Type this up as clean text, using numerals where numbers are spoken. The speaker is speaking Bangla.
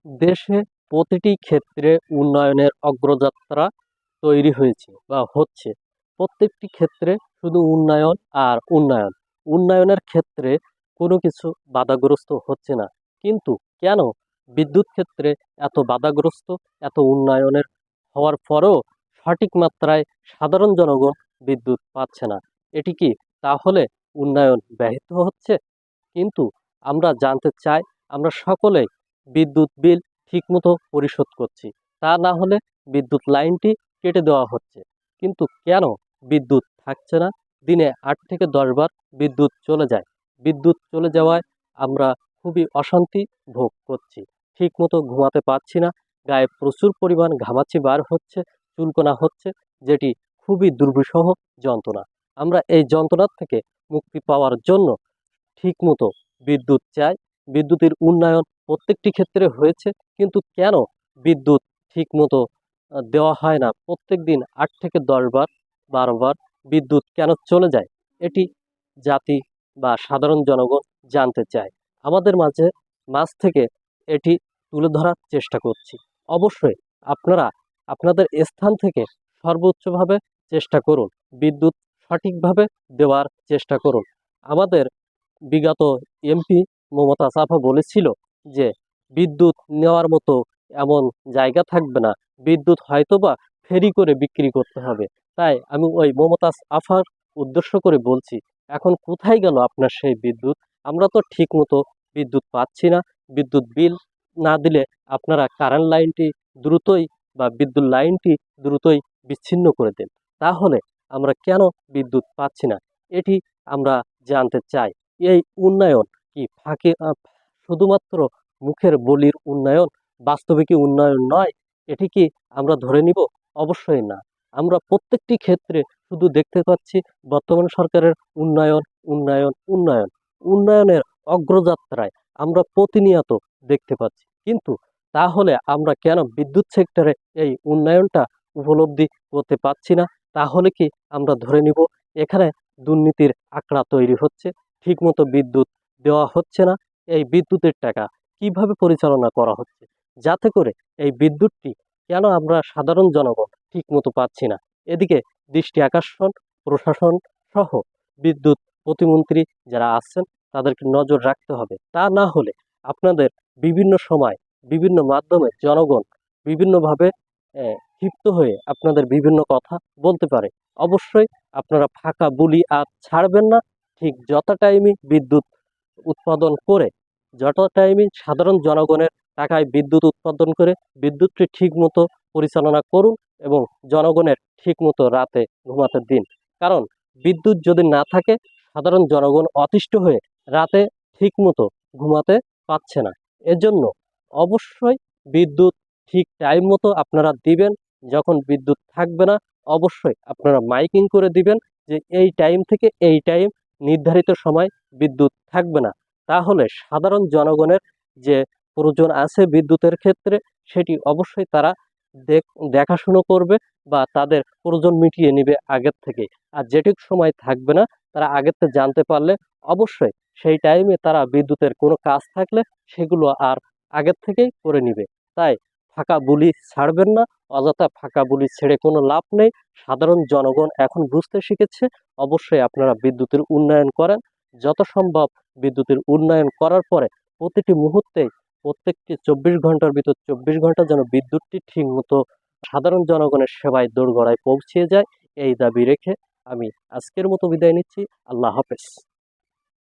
দেশে প্রতিটি ক্ষেত্রে উন্নয়নের অগ্রযাত্রা তৈরি হয়েছে বা হচ্ছে। প্রত্যেকটি ক্ষেত্রে শুধু উন্নয়ন আর উন্নয়ন। উন্নয়নের ক্ষেত্রে কোনো কিছু বাধাগ্রস্ত হচ্ছে না। কিন্তু কেন বিদ্যুৎ ক্ষেত্রে এত বাধাগ্রস্ত, এত উন্নয়নের হওয়ার পরেও সঠিক মাত্রায় সাধারণ জনগণ বিদ্যুৎ পাচ্ছে না? এটি কি তাহলে উন্নয়ন ব্যাহত হচ্ছে? কিন্তু আমরা জানতে চাই, আমরা সকলেই বিদ্যুৎ বিল ঠিকমতো পরিশোধ করছি, তা না হলে বিদ্যুৎ লাইনটি কেটে দেওয়া হচ্ছে। কিন্তু কেন বিদ্যুৎ থাকছে না? দিনে 8 থেকে 10 বার বিদ্যুৎ চলে যায়। বিদ্যুৎ চলে যাওয়ায় আমরা খুবই অশান্তি ভোগ করছি, ঠিকমতো ঘুমাতে পারছি না, গায়ে প্রচুর পরিমাণ ঘামাচি বার হচ্ছে, চুলকোনা হচ্ছে, যেটি খুবই দুর্বিষহ যন্ত্রণা। আমরা এই যন্ত্রণার থেকে মুক্তি পাওয়ার জন্য ঠিকমতো বিদ্যুৎ চাই। বিদ্যুতের উন্নয়ন প্রত্যেকটি ক্ষেত্রে হয়েছে, কিন্তু কেন বিদ্যুৎ ঠিকমতো দেওয়া হয় না? প্রত্যেকদিন 8 থেকে 10 বার, 12 বার বিদ্যুৎ কেন চলে যায়? এটি জাতি বা সাধারণ জনগণ জানতে চায়। আমাদের মাঝ থেকে এটি তুলে ধরার চেষ্টা করছি। অবশ্যই আপনারা আপনাদের স্থান থেকে সর্বোচ্চভাবে চেষ্টা করুন, বিদ্যুৎ সঠিকভাবে দেওয়ার চেষ্টা করুন। আমাদের বিগত এমপি মমতাজ আপা বলেছিল যে বিদ্যুৎ নেওয়ার মতো এমন জায়গা থাকবে না, বিদ্যুৎ হয়তোবা ফেরি করে বিক্রি করতে হবে। তাই আমি ওই মমতাজ আফার উদ্দেশ্য করে বলছি, এখন কোথায় গেল আপনার সেই বিদ্যুৎ? আমরা তো ঠিক মতো বিদ্যুৎ পাচ্ছি না। বিদ্যুৎ বিল না দিলে আপনারা কারেন্ট লাইনটি দ্রুতই বা বিদ্যুৎ লাইনটি দ্রুতই বিচ্ছিন্ন করে দেন, তাহলে আমরা কেন বিদ্যুৎ পাচ্ছি না? এটি আমরা জানতে চাই। এই উন্নয়ন কি শুধুমাত্র মুখের বলির উন্নয়ন? বাস্তবে কি উন্নয়ন নয়? এটি কি আমরা ধরে নিব? অবশ্যই না। আমরা প্রত্যেকটি ক্ষেত্রে শুধু দেখতে পাচ্ছি বর্তমান সরকারের উন্নয়ন, উন্নয়ন, উন্নয়ন। উন্নয়নের অগ্রযাত্রায় আমরা প্রতিনিয়ত দেখতে পাচ্ছি। কিন্তু তাহলে আমরা কেন বিদ্যুৎ সেক্টরে এই উন্নয়নটা উপলব্ধি করতে পারছি না? তাহলে কি আমরা ধরে নিব এখানে দুর্নীতির আঁকড়া তৈরি হচ্ছে, ঠিকমতো বিদ্যুৎ দেওয়া হচ্ছে না? এই বিদ্যুতের টাকা কিভাবে পরিচালনা করা হচ্ছে, যাতে করে এই বিদ্যুৎটি কেন আমরা সাধারণ জনগণ ঠিকমতো পাচ্ছি না? এদিকে দৃষ্টি আকর্ষণ প্রশাসন সহ বিদ্যুৎ প্রতিমন্ত্রী যারা আছেন তাদেরকে নজর রাখতে হবে। তা না হলে আপনাদের বিভিন্ন সময় বিভিন্ন মাধ্যমে জনগণ বিভিন্নভাবে ক্ষিপ্ত হয়ে আপনাদের বিভিন্ন কথা বলতে পারে। অবশ্যই আপনারা ফাঁকা বুলি আর ছাড়বেন না। ঠিক যত টাইমে বিদ্যুৎ উৎপাদন করে, যত টাইমে সাধারণ জনগণের টাকায় বিদ্যুৎ উৎপাদন করে বিদ্যুৎটি ঠিক মতো পরিচালনা করুন এবং জনগণের ঠিক মতো রাতে ঘুমাতে দিন। কারণ বিদ্যুৎ যদি না থাকে, সাধারণ জনগণ অতিষ্ঠ হয়ে রাতে ঠিক মতো ঘুমাতে পারছে না। এজন্য অবশ্যই বিদ্যুৎ ঠিক টাইম মতো আপনারা দিবেন। যখন বিদ্যুৎ থাকবে না, অবশ্যই আপনারা মাইকিং করে দিবেন যে এই টাইম থেকে এই টাইম নির্ধারিত সময় বিদ্যুৎ থাকবে না। তাহলে সাধারণ জনগণের যে প্রয়োজন আছে বিদ্যুতের ক্ষেত্রে, সেটি অবশ্যই তারা দেখাশুনো করবে বা তাদের প্রয়োজন মিটিয়ে নিবে আগের থেকে। আর যেটুকু সময় থাকবে না, তারা আগের থেকে জানতে পারলে অবশ্যই সেই টাইমে তারা বিদ্যুতের কোনো কাজ থাকলে সেগুলো আর আগের থেকেই করে নিবে। তাই ফাঁকা বুলি ছাড়বেন না। অযথা ফাঁকা বুলি ছেড়ে কোনো লাভ নেই। সাধারণ জনগণ এখন বুঝতে শিখেছে। অবশ্যই আপনারা বিদ্যুতের উন্নয়ন করেন। যত সম্ভব বিদ্যুতের উন্নয়ন করার পরে প্রতিটি মুহূর্তে প্রত্যেকটি 24 ঘন্টার ভিতর 24 ঘন্টা যেন বিদ্যুৎটি ঠিক মতো সাধারণ জনগণের সেবায় দোরগোড়ায় পৌঁছে যায়, এই দাবি রেখে আমি আজকের মতো বিদায় নিচ্ছি। আল্লাহ হাফেজ।